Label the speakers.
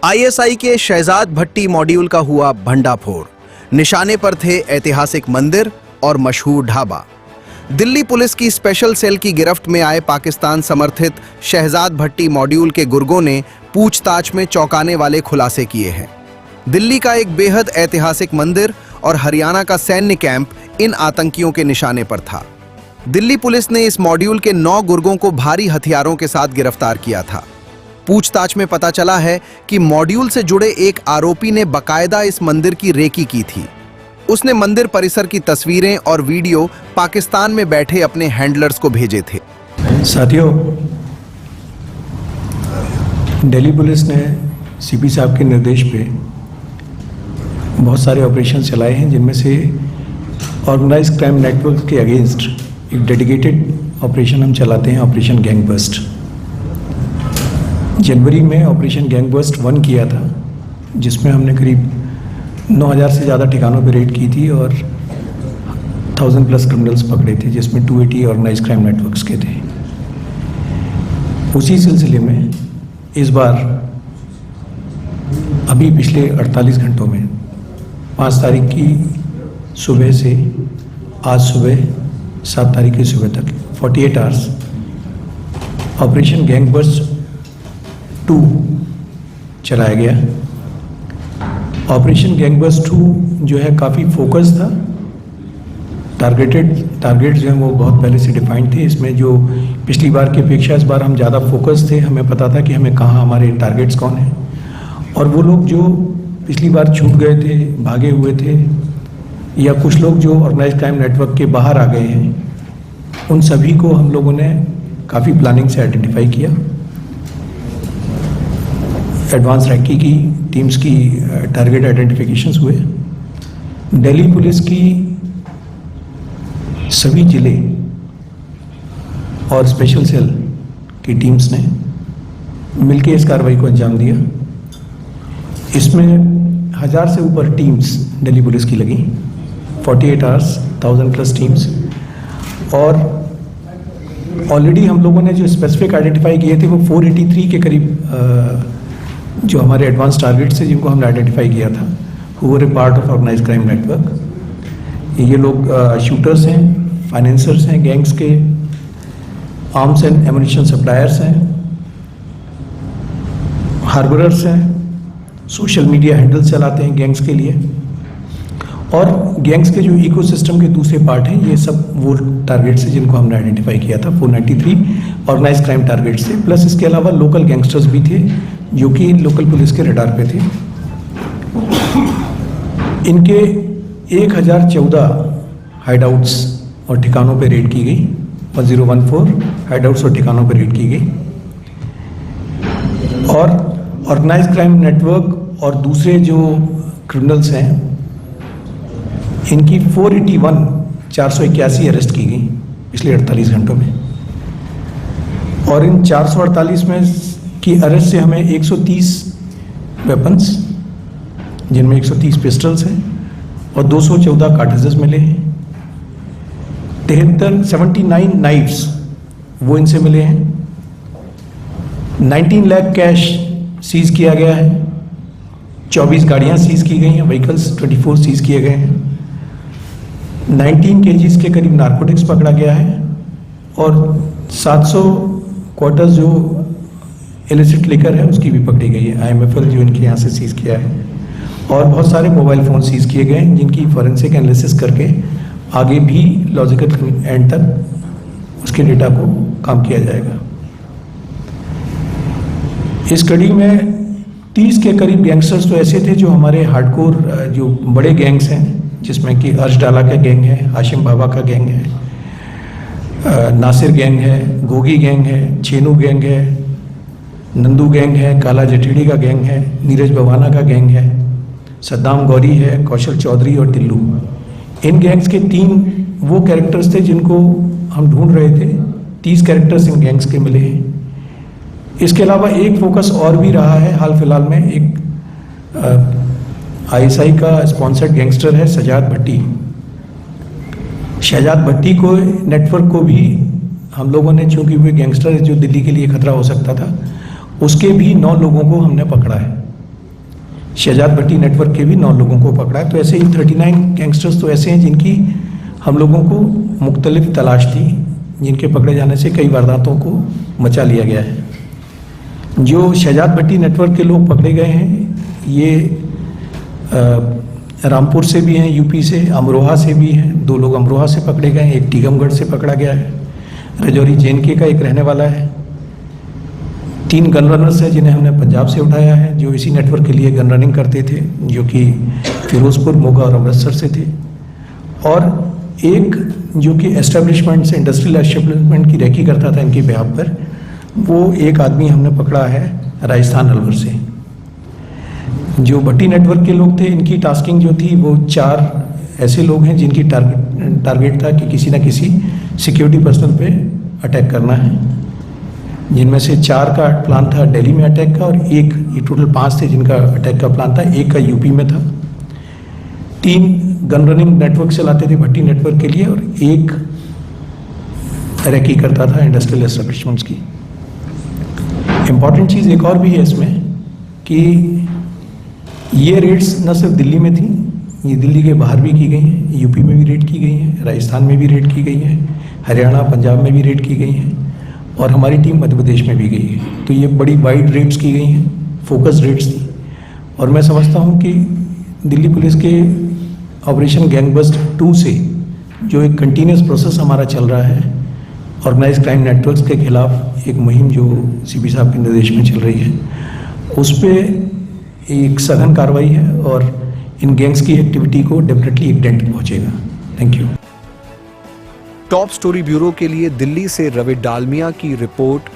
Speaker 1: ISI के शहजाद भट्टी module का हुआ भंडाफोड़। निशाने पर थे ऐतिहासिक मंदिर और मशहूर ढाबा। दिल्ली पुलिस की स्पेशल सेल की गिरफ्त में आए पाकिस्तान समर्थित शहजाद भट्टी मॉड्यूल के गुर्गों ने पूछताछ में चौंकाने वाले खुलासे किए हैं। दिल्ली का एक बेहद ऐतिहासिक मंदिर और हरियाणा का सैन्य कैंप इन आतंकियों के निशाने पर था। दिल्ली पुलिस ने इस मॉड्यूल के 9 गुर्गों को भारी हथियारों के साथ गिरफ्तार किया था। पूछताछ में पता चला है कि मॉड्यूल से जुड़े एक आरोपी ने बकायदा इस मंदिर की रेकी की थी। उसने मंदिर परिसर की तस्वीरें और वीडियो पाकिस्तान में बैठे अपने हैंडलर्स को भेजे थे।
Speaker 2: साथियों, दिल्ली पुलिस ने सीपी साहब के निर्देश पे बहुत सारे ऑपरेशन चलाए हैं, जिनमें से ऑर्गेनाइज्ड क्राइम नेटवर्क के अगेंस्ट एक डेडिकेटेड ऑपरेशन हम चलाते हैं, ऑपरेशन गैंग बस्ट। जनवरी में ऑपरेशन गैंग बस्ट 1 किया था, जिसमें हमने करीब 9000 से ज़्यादा ठिकानों पर रेड की थी और 1000+ क्रिमिनल्स पकड़े थे, जिसमें 280 ऑर्गेनाइज्ड क्राइम नेटवर्क्स के थे। उसी सिलसिले में इस बार अभी पिछले 48 घंटों में 5 तारीख की सुबह से आज सुबह 7 तारीख की सुबह तक 48 आवर्स ऑपरेशन गैंग बस्ट 2 चलाया गया। ऑपरेशन गैंग बस्ट 2 जो है काफ़ी फोकस था। टारगेट जो है वो बहुत पहले से डिफाइंड थे। इसमें जो पिछली बार की अपेक्षा इस बार हम ज़्यादा फोकस थे। हमें पता था कि हमें कहाँ हमारे टारगेट्स कौन हैं, और वो लोग जो पिछली बार छूट गए थे, भागे हुए थे, या कुछ लोग जो ऑर्गेनाइज्ड क्राइम नेटवर्क के बाहर आ गए हैं, उन सभी को हम लोगों ने काफ़ी प्लानिंग से आइडेंटिफाई किया। एडवांस रैंकी की टीम्स की टारगेट आइडेंटिफिकेशंस हुए। दिल्ली पुलिस की सभी जिले और स्पेशल सेल की टीम्स ने मिलकर इस कार्रवाई को अंजाम दिया। इसमें 1000 से ऊपर टीम्स दिल्ली पुलिस की लगी, 48 आवर्स 1000+ टीम्स। और ऑलरेडी हम लोगों ने जो स्पेसिफिक आइडेंटिफाई किए थे वो 483 के करीब जो हमारे एडवांस टारगेट्स थे, जिनको हमने आइडेंटिफाई किया था, who were a part of organised crime network. ये लोग शूटर्स हैं, फाइनेंसर्स हैं गैंग्स के, आर्म्स एंड एमुनिशन सप्लायर्स हैं, हार्बरर्स हैं, सोशल मीडिया हैंडल्स चलाते हैं गैंग्स के लिए, और गैंग्स के जो इकोसिस्टम के दूसरे पार्ट हैं, ये सब वो टारगेट्स हैं जिनको हमने आइडेंटिफाई किया था। 493 ऑर्गेनाइज्ड क्राइम टारगेट्स थे, प्लस इसके अलावा लोकल गैंगस्टर्स भी थे जो कि लोकल पुलिस के रडार पे थे। इनके 1014 हाइडआउट्स और ठिकानों पे रेड की गई, 1014 हाइडआउट्स और ठिकानों पे रेड की गई। और ऑर्गेनाइज्ड क्राइम नेटवर्क और दूसरे जो क्रिमिनल्स हैं, इनकी 481 अरेस्ट की गई पिछले 48 घंटों में। और इन 448 में की अरेस्ट से हमें 130 वेपन्स, जिनमें 130 पिस्टल्स हैं और 214 कार्ट्रिजेस मिले हैं। 79 नाइफ्स वो इनसे मिले हैं। 19 लाख कैश सीज किया गया है। 24 गाड़ियां सीज की गई हैं, व्हीकल्स 24 सीज किए गए हैं। 19 kgs के करीब नारकोटिक्स पकड़ा गया है, और 700 क्वार्टर्स जो इलिसिट लिकर है उसकी भी पकड़ी गई है। IMFL जो इनके यहाँ से सीज किया है, और बहुत सारे मोबाइल फ़ोन सीज किए गए हैं, जिनकी फॉरेंसिक एनालिसिस करके आगे भी लॉजिकल एंड तक उसके डेटा को काम किया जाएगा। इस कड़ी में 30 के करीब गैंगस्टर्स तो ऐसे थे जो हमारे हार्डकोर जो बड़े गैंग्स हैं, जिसमें कि अर्श डाला का गैंग है, हाशिम बाबा का गैंग है, नासिर गैंग है, गोगी गैंग है, छेनू गैंग है, नंदू गैंग है, काला जटेड़ी का गैंग है, नीरज बवाना का गैंग है, सद्दाम गौरी है, कौशल चौधरी और टिल्लू। इन गैंग्स के 3 वो कैरेक्टर्स थे जिनको हम ढूंढ रहे थे। 30 कैरेक्टर्स इन गैंग्स के मिले हैं। इसके अलावा एक फोकस और भी रहा है हाल फिलहाल में। एक ISI का स्पॉन्सर्ड गैंगस्टर है शहजाद भट्टी। शहजाद भट्टी को नेटवर्क को भी हम लोगों ने, चूंकि वे गैंगस्टर जो दिल्ली के लिए खतरा हो सकता था, उसके भी 9 लोगों को हमने पकड़ा है। शहजाद भट्टी नेटवर्क के भी 9 लोगों को पकड़ा है। तो ऐसे ही 39 गैंगस्टर्स तो ऐसे हैं जिनकी हम लोगों को मुख्तलिफ तलाश थी, जिनके पकड़े जाने से कई वारदातों को बचा लिया गया है। जो शहजाद भट्टी नेटवर्क के लोग पकड़े गए हैं, ये रामपुर से भी हैं, यूपी से, अमरोहा से भी हैं। 2 लोग अमरोहा से पकड़े गए हैं, एक टीकमगढ़ से पकड़ा गया है, रजौरी JNK का एक रहने वाला है। 3 गन रनर्स हैं जिन्हें हमने पंजाब से उठाया है, जो इसी नेटवर्क के लिए गन रनिंग करते थे, जो कि फिरोजपुर, मोगा और अमृतसर से थे। और एक जो कि एस्टेब्लिशमेंट से, इंडस्ट्रियल एस्टेब्लिशमेंट की रैकी करता था इनके बिहाफ पर, वो एक आदमी हमने पकड़ा है राजस्थान अलवर से। जो भट्टी नेटवर्क के लोग थे, इनकी टास्किंग जो थी वो 4 ऐसे लोग हैं जिनकी टारगेट था कि किसी ना किसी सिक्योरिटी पर्सनल पे अटैक करना है, जिनमें से 4 का प्लान था दिल्ली में अटैक का, और एक, ये टोटल 5 थे जिनका अटैक का प्लान था। एक का यूपी में था। 3 गन रनिंग नेटवर्क चलाते थे भट्टी नेटवर्क के लिए, और एक रैकी करता था इंडस्ट्रियल एस्टेब्लिशमेंट्स की। इम्पॉर्टेंट चीज़ एक और भी है इसमें कि ये रेड्स न सिर्फ दिल्ली में थी, ये दिल्ली के बाहर भी की गई हैं, यूपी में भी रेड की गई हैं, राजस्थान में भी रेड की गई हैं, हरियाणा, पंजाब में भी रेड की गई हैं, और हमारी टीम मध्य प्रदेश में भी गई है। तो ये बड़ी वाइड रेड्स की गई हैं, फोकस रेड्स थी। और मैं समझता हूँ कि दिल्ली पुलिस के ऑपरेशन गैंगबस्ट 2 से जो एक कंटिन्यूस प्रोसेस हमारा चल रहा है, ऑर्गेनाइज क्राइम नेटवर्क्स के खिलाफ एक मुहिम जो CP साहब के निर्देश में चल रही है, उस पर एक सघन कार्रवाई है, और इन गैंग्स की एक्टिविटी को डेफिनेटली एक डेंट पहुंचेगा। Thank you.
Speaker 1: Top story bureau के लिए दिल्ली से रवि डालमिया की रिपोर्ट।